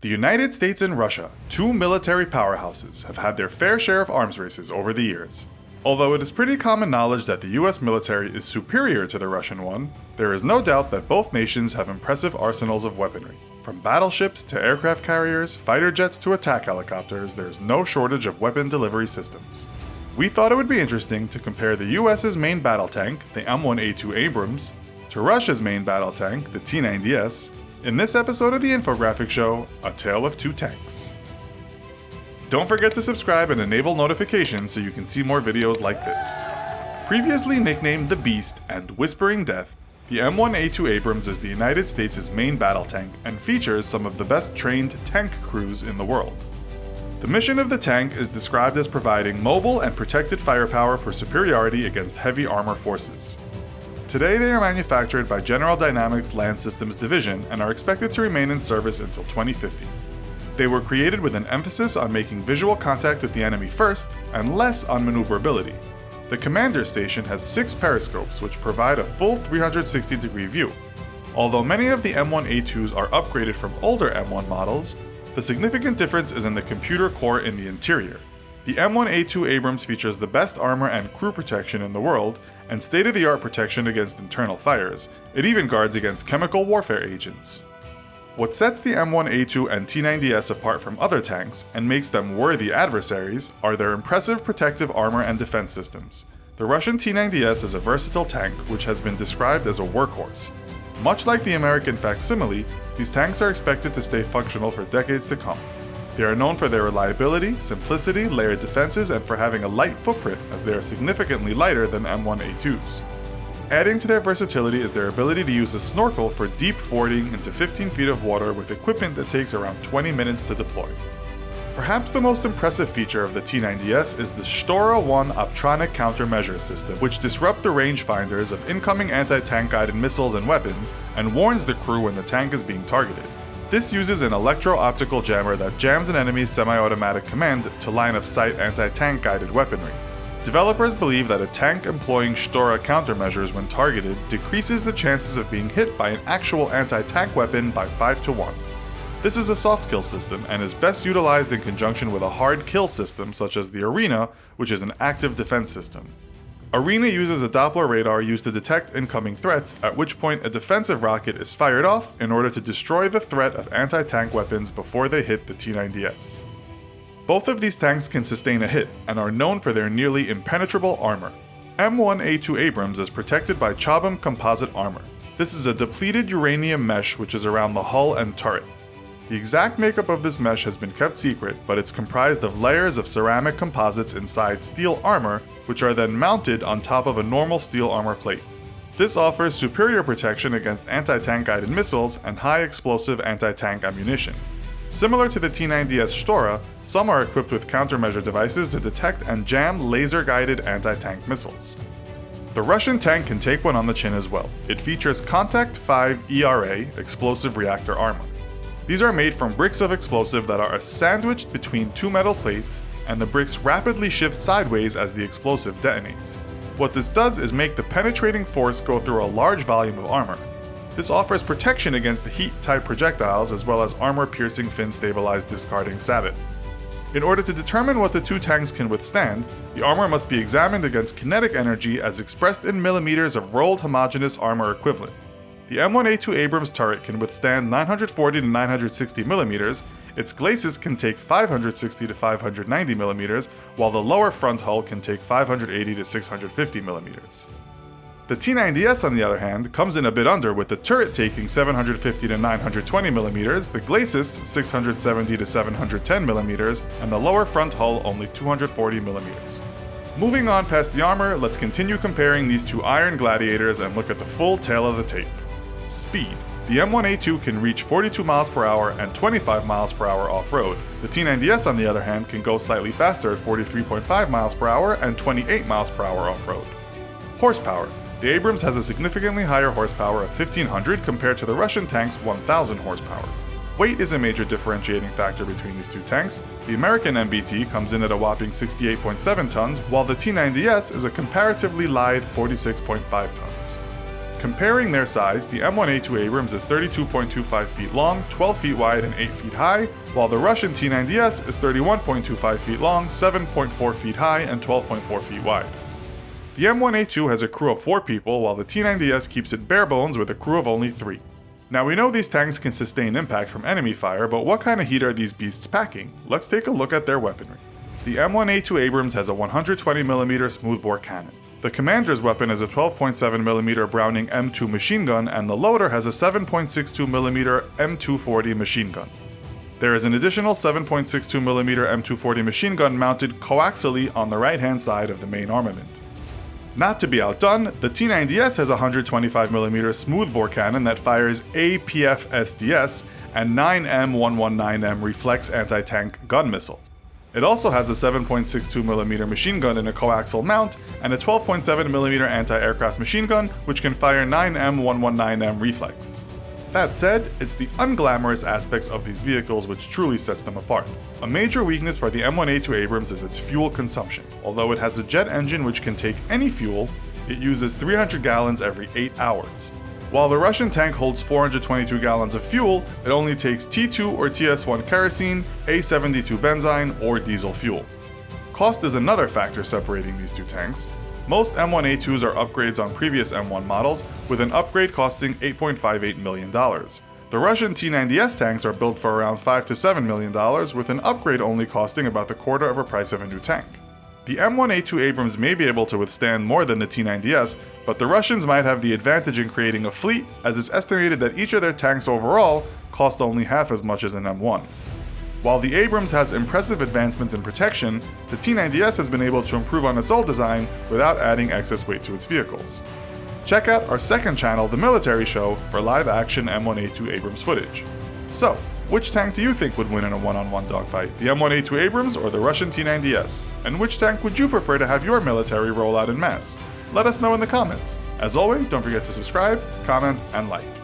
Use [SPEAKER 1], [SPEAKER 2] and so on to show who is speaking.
[SPEAKER 1] The United States and Russia, two military powerhouses, have had their fair share of arms races over the years. Although it is pretty common knowledge that the US military is superior to the Russian one, there is no doubt that both nations have impressive arsenals of weaponry. From battleships to aircraft carriers, fighter jets to attack helicopters, there is no shortage of weapon delivery systems. We thought it would be interesting to compare the US's main battle tank, the M1a2 Abrams, to Russia's main battle tank, the T-90S, in this episode of the Infographics show, A Tale of Two Tanks. Don't forget to subscribe and enable notifications so you can see more videos like this. Previously nicknamed the Beast and Whispering Death, the M1a2 Abrams is the United States' main battle tank and features some of the best trained tank crews in the world. The mission of the tank is described as providing mobile and protected firepower for superiority against heavy armor forces. Today they are manufactured by General Dynamics Land Systems Division and are expected to remain in service until 2050. They were created with an emphasis on making visual contact with the enemy first and less on maneuverability. The commander station has 6 periscopes which provide a full 360-degree view. Although many of the M1a2s are upgraded from older M1 models, the significant difference is in the computer core in the interior. The M1a2 Abrams features the best armor and crew protection in the world, and state-of-the-art protection against internal fires. It even guards against chemical warfare agents. What sets the M1a2 and T-90S apart from other tanks, and makes them worthy adversaries, are their impressive protective armor and defense systems. The Russian T-90S is a versatile tank which has been described as a workhorse. Much like the American facsimile, these tanks are expected to stay functional for decades to come. They are known for their reliability, simplicity, layered defenses, and for having a light footprint, as they are significantly lighter than M1a2s. Adding to their versatility is their ability to use a snorkel for deep fording into 15 feet of water with equipment that takes around 20 minutes to deploy. Perhaps the most impressive feature of the T-90S is the M1a2 optronic countermeasure system, which disrupts the rangefinders of incoming anti-tank guided missiles and weapons and warns the crew when the tank is being targeted. This uses an electro-optical jammer that jams an enemy's semi-automatic command to line-of-sight anti-tank guided weaponry. Developers believe that a tank employing M1a2 countermeasures when targeted decreases the chances of being hit by an actual anti-tank weapon by 5 to 1. This is a soft kill system and is best utilized in conjunction with a hard kill system such as the Arena, which is an active defense system. Arena uses a Doppler radar used to detect incoming threats, at which point a defensive rocket is fired off in order to destroy the threat of anti-tank weapons before they hit the T-90S. Both of these tanks can sustain a hit and are known for their nearly impenetrable armor. M1a2 Abrams is protected by Chobham composite armor. This is a depleted uranium mesh which is around the hull and turret. The exact makeup of this mesh has been kept secret, but it's comprised of layers of ceramic composites inside steel armor, which are then mounted on top of a normal steel armor plate. This offers superior protection against anti-tank guided missiles and high explosive anti-tank ammunition. Similar to the T-90S M1a2, some are equipped with countermeasure devices to detect and jam laser-guided anti-tank missiles. The Russian tank can take one on the chin as well. It features Contact 5 ERA explosive reactor armor. These are made from bricks of explosive that are sandwiched between 2 metal plates, and the bricks rapidly shift sideways as the explosive detonates. What this does is make the penetrating force go through a large volume of armor. This offers protection against the heat-type projectiles as well as armor-piercing fin-stabilized discarding sabot. In order to determine what the two tanks can withstand, the armor must be examined against kinetic energy as expressed in millimeters of rolled homogeneous armor equivalent. The M1a2 Abrams turret can withstand 940 to 960 millimeters, its glacis can take 560 to 590 millimeters, while the lower front hull can take 580 to 650 millimeters. The T-90S, on the other hand, comes in a bit under, with the turret taking 750 to 920 millimeters, the glacis 670 to 710 millimeters, and the lower front hull only 240 millimeters. Moving on past the armor, let's continue comparing these two iron gladiators and look at the full tale of the tape. Speed. The M1a2 can reach 42 miles per hour and 25 miles per hour off-road. The T-90S, on the other hand, can go slightly faster at 43.5 miles per hour and 28 miles per hour off-road. Horsepower. The Abrams has a significantly higher horsepower of 1500 compared to the Russian tank's 1000 horsepower. Weight is a major differentiating factor between these two tanks. The American MBT comes in at a whopping 68.7 tons, while the T-90S is a comparatively lithe 46.5 tons. Comparing their size, the M1a2 Abrams is 32.25 feet long, 12 feet wide, and 8 feet high, while the Russian T-90S is 31.25 feet long, 7.4 feet high, and 12.4 feet wide. The M1a2 has a crew of 4 people, while the T-90S keeps it bare bones with a crew of only 3. Now we know these tanks can sustain impact from enemy fire, but what kind of heat are these beasts packing? Let's take a look at their weaponry. The M1a2 Abrams has a 120mm smoothbore cannon. The commander's weapon is a 12.7mm Browning M2 machine gun, and the loader has a 7.62mm M240 machine gun. There is an additional 7.62mm M240 machine gun mounted coaxially on the right-hand side of the main armament. Not to be outdone, the T-90S has a 125mm smoothbore cannon that fires APF-SDS and 9 M119M reflex anti-tank gun missiles. It also has a 7.62mm machine gun in a coaxial mount and a 12.7mm anti-aircraft machine gun which can fire 9 M119M reflex. That said, it's the unglamorous aspects of these vehicles which truly sets them apart. A major weakness for the M1a2 Abrams is its fuel consumption. Although it has a jet engine which can take any fuel, it uses 300 gallons every 8 hours. While the Russian tank holds 422 gallons of fuel, it only takes T2 or TS1 kerosene, A72 benzine, or diesel fuel. Cost is another factor separating these two tanks. Most M1a2s are upgrades on previous M1 models, with an upgrade costing $8.58 million. The Russian T-90S tanks are built for around $5 to $7 million, with an upgrade only costing about the quarter of a price of a new tank. The M1a2 Abrams may be able to withstand more than the T-90S, but the Russians might have the advantage in creating a fleet, as it's estimated that each of their tanks overall cost only half as much as an M1. While the Abrams has impressive advancements in protection, the T-90S has been able to improve on its old design without adding excess weight to its vehicles. Check out our second channel, The Military Show, for live-action M1a2 Abrams footage. So, which tank do you think would win in a one-on-one dogfight, the M1a2 Abrams or the Russian T-90S? And which tank would you prefer to have your military roll out en masse? Let us know in the comments. As always, don't forget to subscribe, comment, and like.